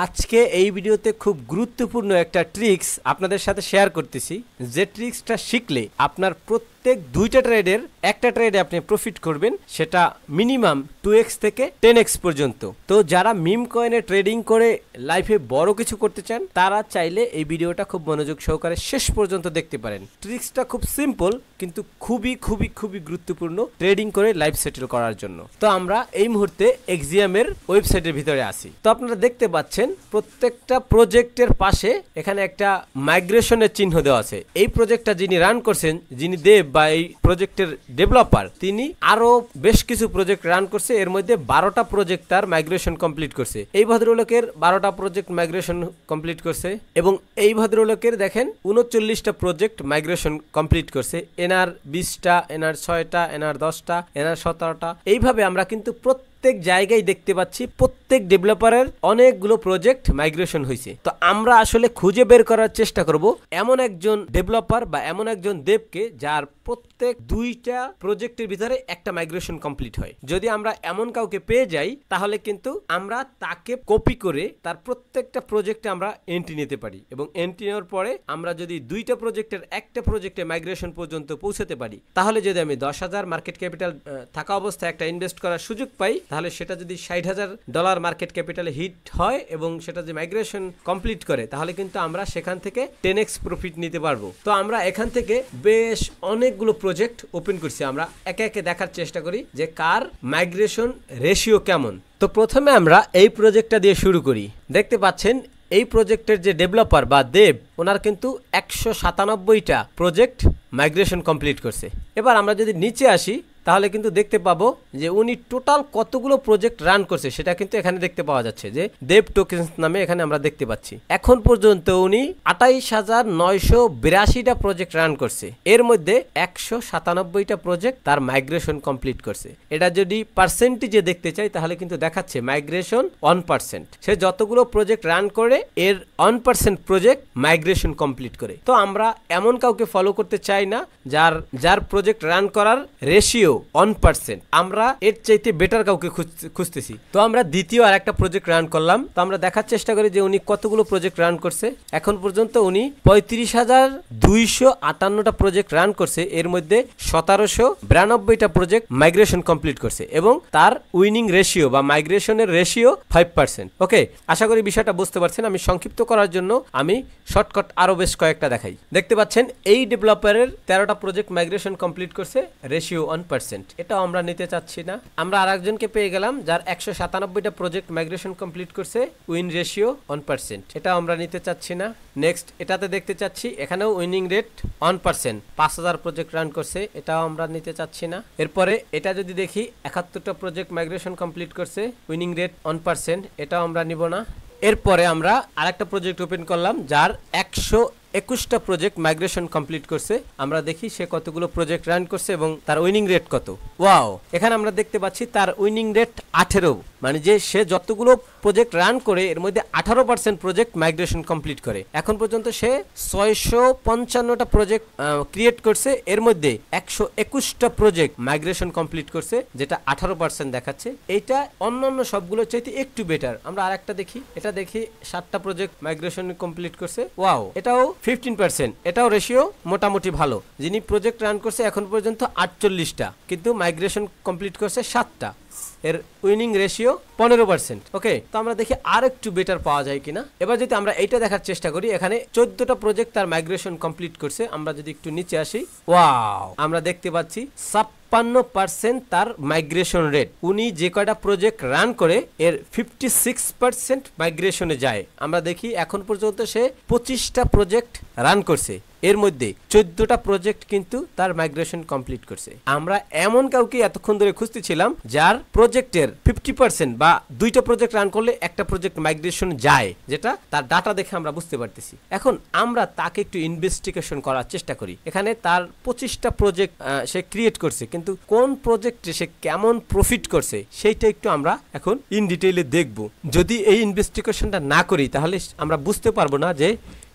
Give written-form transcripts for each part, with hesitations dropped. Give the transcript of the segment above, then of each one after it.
আজকে এই ভিডিওতে খুব গুরুত্বপূর্ণ একটা ট্রিক্স আপনাদের সাথে শেয়ার করতেছি, যে ট্রিক্সটা শিখলে আপনার প্রত্যেক দুইটা ট্রেডের একটা ট্রেডে আপনি প্রফিট করবেন, সেটা মিনিমাম 2x থেকে 10x পর্যন্ত। তো যারা মিম কয়েনে ট্রেডিং করে লাইফে বড় কিছু করতে চান তারা চাইলে এই ভিডিওটা খুব মনোযোগ সহকারে শেষ পর্যন্ত দেখতে পারেন। ট্রিক্সটা খুব সিম্পল কিন্তু খুবই খুবই খুবই গুরুত্বপূর্ণ ট্রেডিং করে লাইফ সেটেল করার জন্য। তো আমরা এই মুহূর্তে এক্সিয়াম এর ওয়েবসাইটের ভিতরে আছি। তো আপনারা দেখতে পাচ্ছেন প্রত্যেকটা প্রজেক্টের পাশে এখানে একটা মাইগ্রেশনের চিহ্ন দেওয়া আছে। এই প্রজেক্টটা যিনি রান করছেন, যিনি দেব বা এই প্রজেক্টের ডেভেলপার, তিনি আরো বেশ কিছু প্রজেক্ট রান করছে। এর মধ্যে 12টা প্রজেক্ট তার মাইগ্রেশন কমপ্লিট করছে। এই ভদ্রলোকের 12টা প্রজেক্ট মাইগ্রেশন কমপ্লিট করছে এবং এই ভদ্রলোকের দেখেন 39টা প্রজেক্ট মাইগ্রেশন কমপ্লিট করছে। এনার 20টা, এনার 6টা, এনার 10টা, এনার 17টা। এইভাবে আমরা কিন্তু প্রত্যেক জায়গায় দেখতে পাচ্ছি প্রত্যেক ডেভেলপারের অনেকগুলো প্রজেক্ট মাইগ্রেশন হয়েছে। তো আমরা আসলে খুঁজে বের করার চেষ্টা করব এমন একজন ডেভেলপার বা এমন একজন দেবকে যার প্রত্যেক দুইটা প্রজেক্টের ভিতরে একটা মাইগ্রেশন কমপ্লিট হয়। যদি আমরা এমন কাউকে পেয়ে যাই তাহলে কিন্তু আমরা তাকে কপি করে তার প্রত্যেকটা প্রজেক্টে আমরা এন্ট্রি নিতে পারি এবং এন্ট্রি নেওয়ার পরে আমরা যদি দুইটা প্রজেক্টের একটা প্রজেক্টে মাইগ্রেশন পর্যন্ত পৌঁছাতে পারি, তাহলে যদি আমি 10,000 মার্কেট ক্যাপিটাল থাকা অবস্থায় একটা ইনভেস্ট করার সুযোগ পাই, তাহলে সেটা যদি $60,000 মার্কেট ক্যাপিটালে হিট হয় এবং সেটা যে মাইগ্রেশন কমপ্লিট করে, তাহলে কিন্তু আমরা সেখান থেকে 10x প্রফিট নিতে পারবো। তো আমরা এখান থেকে বেশ অনেকগুলো প্রজেক্ট ওপেন করছি। আমরা একে একে দেখার চেষ্টা করি যে কার মাইগ্রেশন রেশিও কেমন। তো প্রথমে আমরা এই প্রজেক্টটা দিয়ে শুরু করি। দেখতে পাচ্ছেন এই প্রজেক্টের যে ডেভেলপার বা দেব, ওনার কিন্তু 197টা প্রজেক্ট মাইগ্রেশন কমপ্লিট করছে। এবার আমরা যদি নিচে আসি তাহলে কিন্তু দেখতে পাবো যে উনি টোটাল কতগুলো প্রজেক্ট রান করছে সেটা কিন্তু এখানে দেখতে পাওয়া যাচ্ছে, যে দেব টোকেন্স নামে এখানে আমরা দেখতে পাচ্ছি। এখন পর্যন্ত উনি 28,982টা প্রজেক্ট রান করছে। এর মধ্যে 197টা প্রজেক্ট তার মাইগ্রেশন কমপ্লিট করছে। এটা যদি পার্সেন্টেজে দেখতে চাই তাহলে কিন্তু দেখাচ্ছে মাইগ্রেশন 1%। সে যতগুলো প্রজেক্ট রান করে এর 1% প্রজেক্ট মাইগ্রেশন কমপ্লিট করে। তো আমরা এমন কাউকে ফলো করতে চাই না যার প্রজেক্ট রান করার রেশিও 1%। আমরা এর চাইতে বেটার কাউকে খুঁজতেছি। তো আমরা দ্বিতীয় আর একটা প্রজেক্ট রান করলাম। তো আমরা দেখার চেষ্টা করি যে উনি কতগুলো প্রজেক্ট রান করছে। এখন পর্যন্ত উনি 35,258টা প্রজেক্ট রান করছে। এর মধ্যে 1792টা প্রজেক্ট মাইগ্রেশন কমপ্লিট করছে এবং তার উইনিং রেশিও বা মাইগ্রেশনের রেশিও 5%। ওকে, আশা করি বিষয়টা বুঝতে পারছেন। আমি সংক্ষিপ্ত করার জন্য আমি শর্টকাট আরো বেশ কয়েকটা দেখাই। দেখতে পাচ্ছেন এই ডেভেলপারের 13টা প্রজেক্ট মাইগ্রেশন কমপ্লিট করছে, রেশিও 1%। এটাও আমরা নিতে চাচ্ছি না। আমরা আরেকজনকে পেয়ে গেলাম যার 197টা প্রজেক্ট মাইগ্রেশন কমপ্লিট করছে, উইন রেশিও 1%। এটাও আমরা নিতে চাচ্ছি না। নেক্সট এটাতে দেখতে চাচ্ছি, এখানেও উইনিং রেট 1%, 5,000 প্রজেক্ট রান করছে, এটাও আমরা নিতে চাচ্ছি না। এরপরে এটা যদি দেখি 71টা প্রজেক্ট মাইগ্রেশন কমপ্লিট করছে, উইনিং রেট 1%, এটাও আমরা নিব না। এরপরে আমরা আরেকটা প্রজেক্ট ওপেন করলাম যার 121টা প্রজেক্ট মাইগ্রেশন কমপ্লিট করছে। আমরা দেখি সে কতগুলো প্রজেক্ট রান করছে এবং তার উইনিং রেট কত। ওয়াও, এখানে আমরা দেখতে পাচ্ছি তার উইনিং রেট 18, মানে যে সে যতগুলো প্রজেক্ট রান করে এর মধ্যে 18% প্রজেক্ট মাইগ্রেশন কমপ্লিট করে। এখন পর্যন্ত সে 655টা প্রজেক্ট ক্রিয়েট করছে, এর মধ্যে 121টা প্রজেক্ট মাইগ্রেশন কমপ্লিট করছে, যেটা 18% দেখাচ্ছে। এইটা অন্যান্য সবগুলো চাইতে একটু বেটার। আমরা আরেকটা দেখি, এটা দেখি 7টা প্রজেক্ট মাইগ্রেশন কমপ্লিট করছে। ওয়াও, এটাও 15%, এটাও রেশিও মোটামুটি ভালো। যিনি প্রজেক্ট রান করছে এখন পর্যন্ত 48টা, কিন্তু মাইগ্রেশন কমপ্লিট করছে 7টা, এর উইনিং রেশিও 15%। ওকে, তো আমরা দেখি আর একটু বেটার পাওয়া যায় কিনা। এবার যদি আমরা এইটা দেখার চেষ্টা করি, এখানে 14টা প্রজেক্ট তার মাইগ্রেশন কমপ্লিট করছে। আমরা যদি একটু নিচে আসি, ওয়াও, আমরা দেখতে পাচ্ছি 56% তার মাইগ্রেশন রেট। উনি যে কয়টা প্রজেক্ট রান করে এর 56% মাইগ্রেশনে যায়। আমরা দেখি এখন পর্যন্ত সে 25টা প্রজেক্ট রান করছে, এর মধ্যে 14টা প্রজেক্ট কিন্তু তার মাইগ্রেশন কমপ্লিট করছে। আমরা এমন কাউকে এতক্ষণ ধরে খুঁজতেছিলাম যার প্রজেক্টের 50% বা দুইটা প্রজেক্ট রান করলে একটা প্রজেক্ট মাইগ্রেশন যায়, যেটা তার ডাটা দেখে আমরা বুঝতে পারতেছি। এখন আমরা তাকে একটু ইনভেস্টিগেশন করার চেষ্টা করি। এখানে তার 25টা প্রজেক্ট সে ক্রিয়েট করছে, কিন্তু কোন প্রজেক্টে সে কেমন প্রফিট করছে সেইটা একটু আমরা এখন ইন ডিটেইলে দেখব। যদি এই ইনভেস্টিগেশনটা না করি তাহলে আমরা বুঝতে পারবো না যে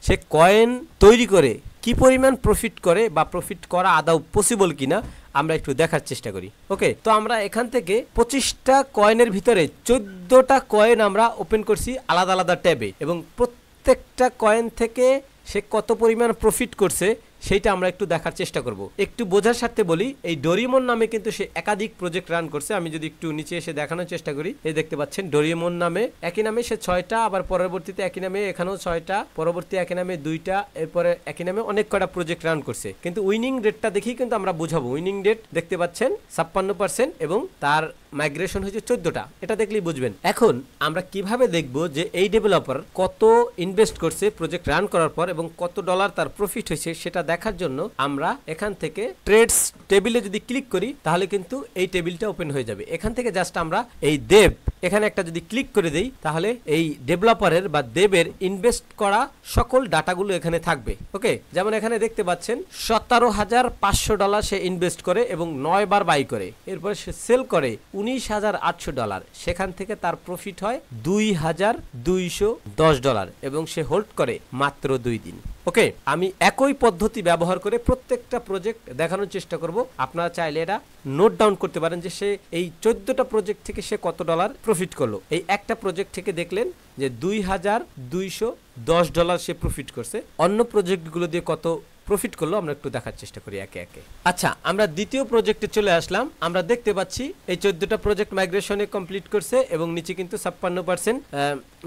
সে কয়েন তৈরি করে কি পরিমাণ প্রফিট করে বা প্রফিট করা আদৌ পসিবল কিনা আমরা একটু দেখার চেষ্টা করি। ওকে, তো আমরা এখান থেকে 25টা কয়েনের ভিতরে 14টা কয়েন আমরা ওপেন করছি আলাদা আলাদা ট্যাবে, এবং প্রত্যেকটা কয়েন থেকে সে কত পরিমাণ প্রফিট করছে সেইটা আমরা একটু দেখার চেষ্টা করব। একটু বোঝার স্বার্থে বলি, এই ডোরিমন নামে কিন্তু সে একাধিক প্রজেক্ট রান করছে। আমি যদি একটু নিচে এসে দেখানোর চেষ্টা করি, এই দেখতে পাচ্ছেন ডোরিমন নামে একই নামে সে 6টা, আবার পরবর্তীতে একই নামে এখানেও 6টা, পরবর্তী একই নামে 2টা, এরপরে একই নামে অনেক কটা প্রজেক্ট রান করছে। কিন্তু উইনিং রেটটা দেখেই কিন্তু আমরা বুঝাবো। উইনিং রেট দেখতে পাচ্ছেন 56% এবং তার মাইগ্রেশন হয়েছে 14টা, এটা দেখলেই বুঝবেন। এখন আমরা কিভাবে দেখব যে এই ডেভেলপার কত ইনভেস্ট করছে প্রজেক্ট রান করার পর এবং কত ডলার তার প্রফিট হয়েছে সেটা দেখার জন্য আমরা এখান থেকে ট্রেডস টেবিলে যদি ক্লিক করি তাহলে কিন্তু এই টেবিলটা ওপেন হয়ে যাবে। এখান থেকে জাস্ট আমরা এই দেব এখানে একটা যদি ক্লিক করে দেই তাহলে এই ডেভেলপারের বা দেবের ইনভেস্ট করা সকল ডাটাগুলো এখানে থাকবে। ওকে, যেমন এখানে দেখতে পাচ্ছেন $17,500 সে ইনভেস্ট করে এবং 9 বার বাই করে, এরপরে সে সেল করে $19,800, সেখান থেকে তার প্রফিট হয় $2,210 এবং সে হোল্ড করে মাত্র 2 দিন। ওকে, আমি একই পদ্ধতি ব্যবহার করে প্রত্যেকটা প্রজেক্ট দেখানোর চেষ্টা করব। আপনারা চাইলে এটা নোট ডাউন করতে পারেন যে সে এই 14টা প্রজেক্ট থেকে সে কত ডলার প্রফিট করলো। এই একটা প্রজেক্ট থেকে দেখলেন যে $2,210 সে প্রফিট করছে। অন্য প্রজেক্টগুলো দিয়ে কত প্রফিট করলো আমরা একটু দেখার চেষ্টা করি একে একে। আচ্ছা, আমরা দ্বিতীয় প্রজেক্টে চলে আসলাম। আমরা দেখতে পাচ্ছি এই 14টা প্রজেক্ট মাইগ্রেশনে কমপ্লিট করছে এবং নিচে কিন্তু 56%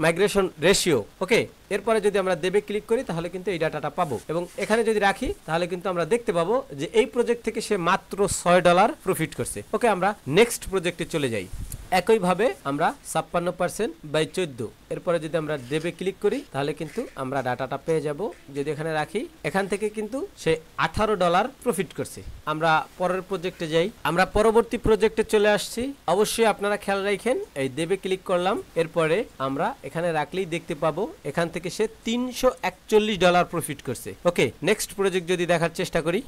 মাইগ্রেশন রেশিও। ওকে, এরপরে যদি আমরা দেবে ক্লিক করি তাহলে কিন্তু এই ডাটাটা পাবো এবং এখানে যদি রাখি তাহলে কিন্তু আমরা দেখতে পাবো যে এই প্রজেক্ট থেকে সে মাত্র $6 প্রফিট করছে। ওকে, আমরা নেক্সট প্রজেক্টে চলে যাই। একইভাবে আমরা 56% বাই 14, এরপরে যদি আমরা দেবে ক্লিক করি তাহলে কিন্তু আমরা ডাটাটা পেয়ে যাব। যদি এখানে রাখি এখান থেকে কিন্তু সে $18 প্রফিট করছে। আমরা পরের প্রজেক্টে যাই। আমরা পরবর্তী প্রজেক্টে চলে আসছি। অবশ্যই আপনারা খেয়াল রাখেন, এই দেবে ক্লিক করলাম, এরপরে আমরা এখানে রাখলেই দেখতে পাবো এখান থেকে সে $341 প্রফিট করছে। ওকে, নেক্সট প্রজেক্ট যদি দেখার চেষ্টা করি,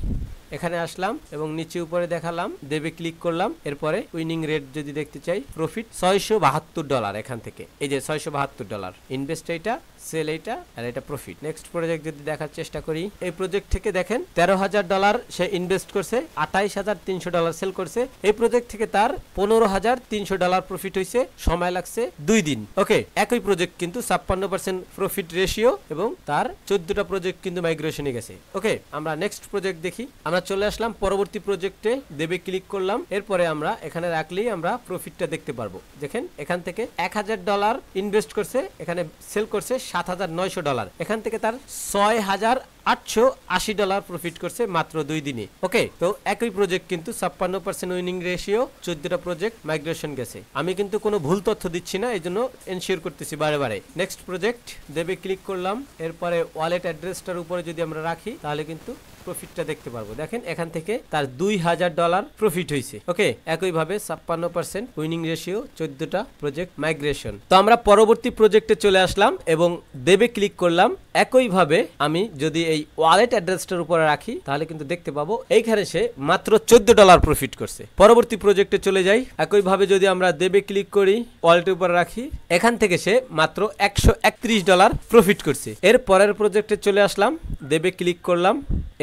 এখানে আসলাম এবং নিচে উপরে দেখালাম, দেবে ক্লিক করলাম, এরপরে উইনিং রেট যদি দেখতে চাই প্রফিট $672 এখান থেকে, এই যে $672 ইনভেস্ট, এইটা সেল, এইটা আর এটা প্রফিট। নেক্সট প্রজেক্ট যদি দেখার চেষ্টা করি, এই প্রজেক্ট থেকে দেখেন $13,000 সে ইনভেস্ট করছে, $28,300 সেল করছে। এই প্রজেক্ট থেকে তার $15,300 প্রফিট হয়েছে, সময় লাগছে 2 দিন। ওকে, একই প্রজেক্ট কিন্তু 56% প্রফিট রেশিও এবং তার 14টা প্রজেক্ট কিন্তু মাইগ্রেশনে গেছে। ওকে, আমরা নেক্সট প্রজেক্ট দেখি। আমরা চলে আসলাম পরবর্তী প্রজেক্টে, দেবে ক্লিক করলাম, এরপরে আমরা এখানে রাখলেই আমরা প্রফিটটা দেখতে পারবো। দেখেন এখান থেকে $1,000 ইনভেস্ট করছে, এখানে সেল করছে $7,900, এখান থেকে তার $6,880 প্রফিট করছে মাত্র 2 দিনে। ওকে, তো একই প্রজেক্ট কিন্তু 56% উইনিং রেশিও, 14টা প্রজেক্ট মাইগ্রেশন গেছে। আমি কিন্তু কোনো ভুল তথ্য দিচ্ছি না, এই জন্য এনশিওর করতেছি বারে বারে। নেক্সট প্রজেক্ট, দেবে ক্লিক করলাম, এরপরে ওয়ালেট অ্যাড্রেসটার উপরে যদি আমরা রাখি তাহলে কিন্তু প্রফিটটা দেখতে পারবো। দেখেন এখান থেকে তার $2,000 প্রফিট হয়েছে। ওকে, একইভাবে 56% উইনিং রেশিও, 14টা প্রজেক্ট মাইগ্রেশন। তো আমরা পরবর্তী প্রজেক্টে চলে আসলাম এবং দেবে ক্লিক করলাম। একইভাবে আমি যদি এই ওয়ালেট অ্যাড্রেসটার উপরে রাখি তাহলে কিন্তু দেখতে পাবো এইখানে সে মাত্র $14 প্রফিট করছে। পরবর্তী প্রজেক্টে চলে যাই। একইভাবে যদি আমরা দেবে ক্লিক করি, ওয়ালেটের উপরে রাখি, এখান থেকে সে মাত্র $131 প্রফিট করছে। এর পরের প্রজেক্টে চলে আসলাম, দেবে ক্লিক করলাম,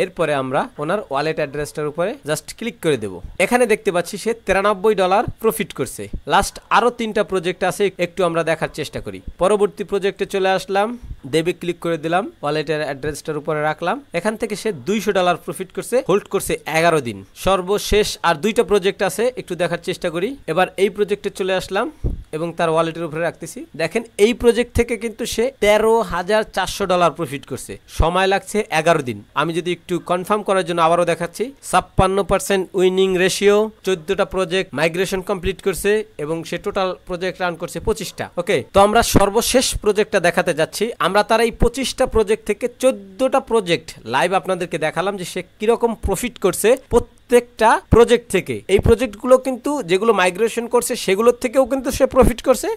এরপরে আমরা ওনার ওয়ালেট অ্যাড্রেসটার উপরে জাস্ট ক্লিক করে দেব। এখানে দেখতে পাচ্ছি সে $93 প্রফিট করছে। লাস্ট আরো 3টা প্রজেক্ট আছে, একটু আমরা দেখার চেষ্টা করি। পরবর্তী প্রজেক্টে চলে আসলাম, দেবে ক্লিক করে দিলাম, ওয়ালেটের অ্যাড্রেসটার উপরে রাখলাম, এখান থেকে সে $200 প্রফিট করছে, হোল্ড করছে 11 দিন। সর্বশেষ আর 2টা প্রজেক্ট আছে, একটু দেখার চেষ্টা করি। এবার এই প্রজেক্টে চলে আসলাম এবং তার ওয়ালেটের উপরে রাখতেছি। দেখেন এই প্রজেক্ট থেকে কিন্তু সে $13,400 প্রফিট করছে, সময় লাগছে 11 দিন। আমি যদি একটু কনফার্ম করার জন্য আবারও দেখাচ্ছি, 56% উইনিং রেশিও, 14টা প্রজেক্ট মাইগ্রেশন কমপ্লিট করছে এবং সে টোটাল প্রজেক্ট রান করছে 25টা। ওকে, তো আমরা সর্বশেষ প্রজেক্টটা দেখাতে যাচ্ছি। আমরা তার এই 25টা প্রজেক্ট থেকে 14টা প্রজেক্ট লাইভ আপনাদেরকে দেখালাম যে সে কিরকম প্রফিট করছে প্রত্যেকটা প্রজেক্ট থেকে। এই প্রজেক্টগুলো কিন্তু যেগুলো মাইগ্রেশন করছে সেগুলোর থেকেও কিন্তু সে প্রফিট করছে,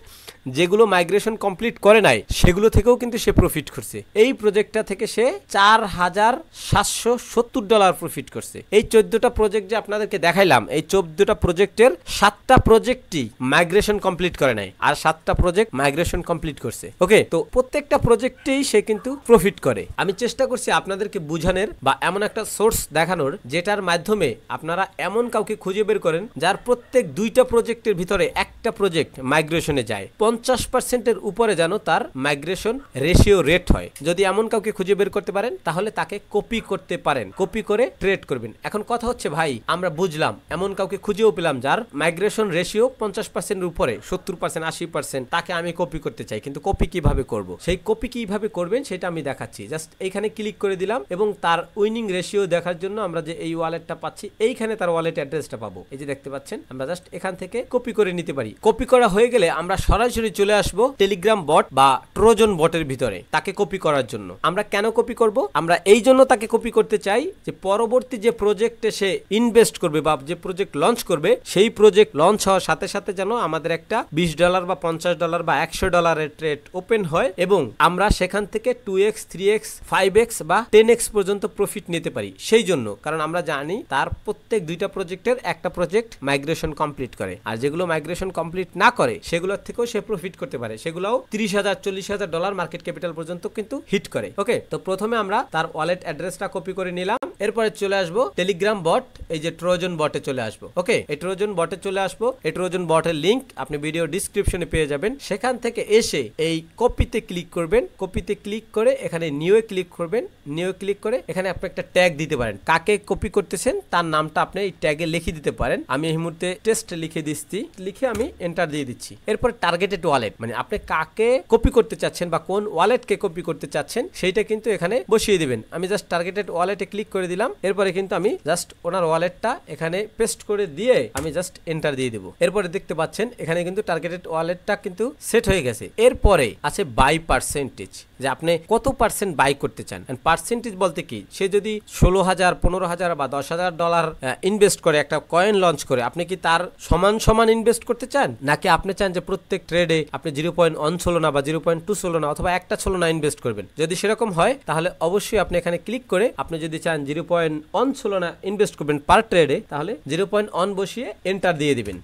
যেগুলো মাইগ্রেশন কমপ্লিট করে নাই সেগুলো থেকেও কিন্তু সে প্রফিট করছে। এই প্রজেক্টটা থেকে সে $4,770 প্রফিট করছে। এই 14টা প্রজেক্ট যে আপনাদেরকে দেখাইলাম, এই 14টা প্রজেক্টের 7টা প্রজেক্টই মাইগ্রেশন কমপ্লিট করে নাই, আর 7টা প্রজেক্ট মাইগ্রেশন কমপ্লিট করছে। ওকে, তো প্রত্যেকটা প্রজেক্টেই সে কিন্তু প্রফিট করে। আমি চেষ্টা করছি আপনাদেরকে বুঝানোর বা এমন একটা সোর্স দেখানোর যেটার মাধ্যমে আপনারা এমন কাউকে খুঁজে বের করেন যার প্রত্যেক 2টা প্রজেক্টের ভিতরে একটা প্রজেক্ট মাইগ্রেশনে যায়, 50%-এর উপরে যেন তার মাইগ্রেশন রেশিও রেট হয়। যদি এমন কাউকে খুঁজে বের করতে পারেন তাহলে তাকে কপি করতে পারেন, কপি করে ট্রেড করবেন। এখন কথা হচ্ছে ভাই, আমরা বুঝলাম এমন কাউকে খুঁজেও পেলাম যার মাইগ্রেশন রেশিও 50%-এর উপরে, 70%, 80%, তাকে আমি কপি করতে চাই, কিন্তু কপি কিভাবে করব? সেই কপি কিভাবে করবেন সেটা আমি দেখাচ্ছি। জাস্ট এইখানে ক্লিক করে দিলাম এবং তার উইনিং রেশিও দেখার জন্য আমরা যে এই ওয়ালেটটা পাচ্ছি, এইখানে তার ওয়ালেট অ্যাড্রেসটা পাবো। এই যে দেখতে পাচ্ছেন, আমরা জাস্ট এখান থেকে কপি করে নিতে পারি। কপি করা হয়ে গেলে আমরা সরাসরি চলে আসবো টেলিগ্রাম বট বা ট্রোজন বটের ভিতরে তাকে কপি করার জন্য। আমরা কেন কপি করব? আমরা এই জন্য তাকে কপি করতে চাই যে পরবর্তী যে প্রজেক্টে সে ইনভেস্ট করবে বা যে প্রজেক্ট লঞ্চ করবে, সেই প্রজেক্ট লঞ্চ হওয়ার সাথে সাথে যেন আমাদের একটা $20 বা $50 বা $100 ট্রেড ওপেন হয় এবং আমরা সেখান থেকে 2x, 3x, 5x বা 10x পর্যন্ত প্রফিট নিতে পারি। সেই জন্য, কারণ আমরা জানি তার প্রত্যেক 2টা প্রজেক্টের একটা প্রজেক্ট মাইগ্রেশন কমপ্লিট করে, আর যেগুলো মাইগ্রেশন কমপ্লিট না করে সেগুলোর থেকেও সে প্রফিট করতে পারে। সেগুলোও $30,000, $40,000 মার্কেট ক্যাপিটাল পর্যন্ত কিন্তু হিট করে। ওকে, তো প্রথমে আমরা তার ওয়ালেট অ্যাড্রেসটা কপি করে নিলাম, এরপরে চলে আসবো টেলিগ্রাম বট, এই যে ট্রোজন বটে চলে আসবো। ওকে, এই ট্রোজন বটে চলে আসবো। এই ট্রোজন বটের লিংক আপনি ভিডিও ডিসক্রিপশনে পেয়ে যাবেন। সেখান থেকে এসে এই কপিতে ক্লিক করবেন, কপিতে ক্লিক করে এখানে নিউয়ে ক্লিক করবেন, নিউয়ে ক্লিক করে এখানে আপনি একটা ট্যাগ দিতে পারেন। কাকে কপি করতেছেন তার নামটা আপনি এই ট্যাগে লিখে দিতে পারেন। আমি এই মুহূর্তে টেস্ট লিখে দিচ্ছি, লিখে আমি এন্টার দিয়ে দিচ্ছি। এরপর টার্গেটেড ওয়ালেট, মানে আপনি কাকে কপি করতে চাচ্ছেন বা কোন ওয়ালেটকে কপি করতে চাচ্ছেন সেইটা কিন্তু এখানে বসিয়ে দিবেন। আমি জাস্ট টার্গেটেড ওয়ালেটে ক্লিক করে দিলাম। এরপরে কিন্তু আমি জাস্ট ওনার ওয়ালেটটা এখানে পেস্ট করে দিয়ে আমি জাস্ট এন্টার দিয়ে দেবো। এরপরে দেখতে পাচ্ছেন এখানে কিন্তু টার্গেটেড ওয়ালেটটা কিন্তু সেট হয়ে গেছে। এরপরে আছে বাই পার্সেন্টেজ, যে আপনি কত পার্সেন্ট বাই করতে চান। পার্সেন্টেজ বলতে কি, সে যদি $16,000, $15,000 বা $10,000 ইনভেস্ট করে একটা কয়েন লঞ্চ করে, আপনি কি তার সমান সমান ইনভেস্ট করতে চান, নাকি আপনি চান যে প্রত্যেক ট্রেডে আপনি 0.1 ছলনা বা 0.2 ছলনা অথবা একটা ছলনা ইনভেস্ট করবেন? যদি সেরকম হয় তাহলে অবশ্যই আপনি এখানে ক্লিক করে আপনি যদি চান 0.1 ছলনা ইনভেস্ট করবেন পার ট্রেডে, তাহলে 0.1 বসিয়ে এন্টার দিয়ে দিবেন।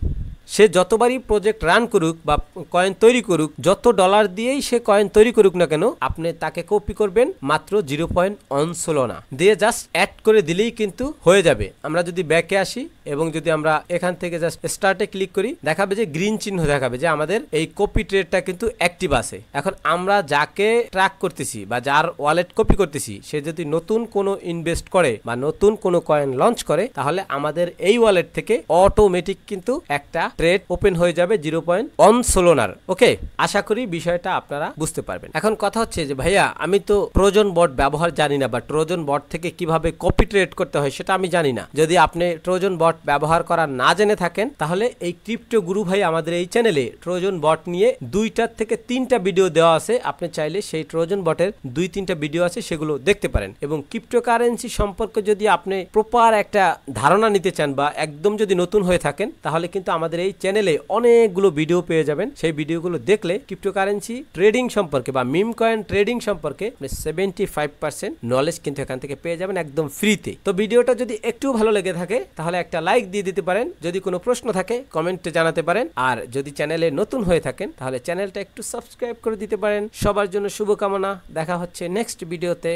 সে যতবারই প্রজেক্ট রান করুক বা কয়েন তৈরি করুক, যত ডলার দিয়েই সে কয়েন তৈরি করুক না কেন, আপনি তাকে কপি করবেন মাত্র 0.1 ছলনা দিয়ে জাস্ট অ্যাড করে দিলেই কিন্তু হয়ে যাবে। আমরা যদি ব্যাকে আসি এবং যদি আমরা এখান থেকে জাস্ট স্টার্টে ক্লিক করি, দেখাবে যে গ্রিন চিহ্ন দেখাবে যে আমাদের এই কপি ট্রেডটা কিন্তু অ্যাক্টিভ আছে। এখন আমরা যাকে ট্র্যাক করতেছি বা যার ওয়ালেট কপি করতেছি, সে যদি নতুন কোনো ইনভেস্ট করে বা নতুন কোনো কয়েন লঞ্চ করে, তাহলে আমাদের এই ওয়ালেট থেকে অটোমেটিক কিন্তু একটা ট্রেড ওপেন হয়ে যাবে 0.1 ছলনার। ওকে, আশা করি বিষয়টা আপনারা বুঝতে পারবেন। এখন কথা হচ্ছে যে ভাইয়া, আমি তো ট্রোজন বট ব্যবহার জানি না বা ট্রোজন বট থেকে কিভাবে কপি ট্রেড করতে হয় সেটা আমি জানি না। যদি আপনি ট্রোজন বট ব্যবহার করা না জেনে থাকেন, তাহলে এই ক্রিপ্টো গুরু ভাই আমাদের এই চ্যানেলে ট্রোজন বট নিয়ে 2টা থেকে 3টা ভিডিও দেওয়া আছে। আপনি চাইলে সেই ট্রোজন বটের 2-3টা ভিডিও আছে, সেগুলো দেখতে পারেন। এবং ক্রিপ্টোকারেন্সি সম্পর্কে যদি আপনি প্রপার একটা ধারণা নিতে চান বা একদম যদি নতুন হয়ে থাকেন, তাহলে কিন্তু আমাদের এই চ্যানেলে অনেকগুলো ভিডিও পেয়ে যাবেন। সেই ভিডিওগুলো দেখলে ক্রিপ্টোকারেন্সি ট্রেডিং সম্পর্কে বা মিম কয়েন ট্রেডিং সম্পর্কে 75% নলেজ কিন্তু এখান থেকে পেয়ে যাবেন একদম ফ্রিতে। তো ভিডিওটা যদি একটু ভালো লেগে থাকে তাহলে একটা লাইক দিয়ে দিতে পারেন। যদি কোনো প্রশ্ন থাকে কমেন্টে জানাতে পারেন। আর যদি চ্যানেলে নতুন হয়ে থাকেন তাহলে চ্যানেলটা একটু সাবস্ক্রাইব করে দিতে পারেন। সবার জন্য শুভকামনা। দেখা হচ্ছে নেক্সট ভিডিওতে।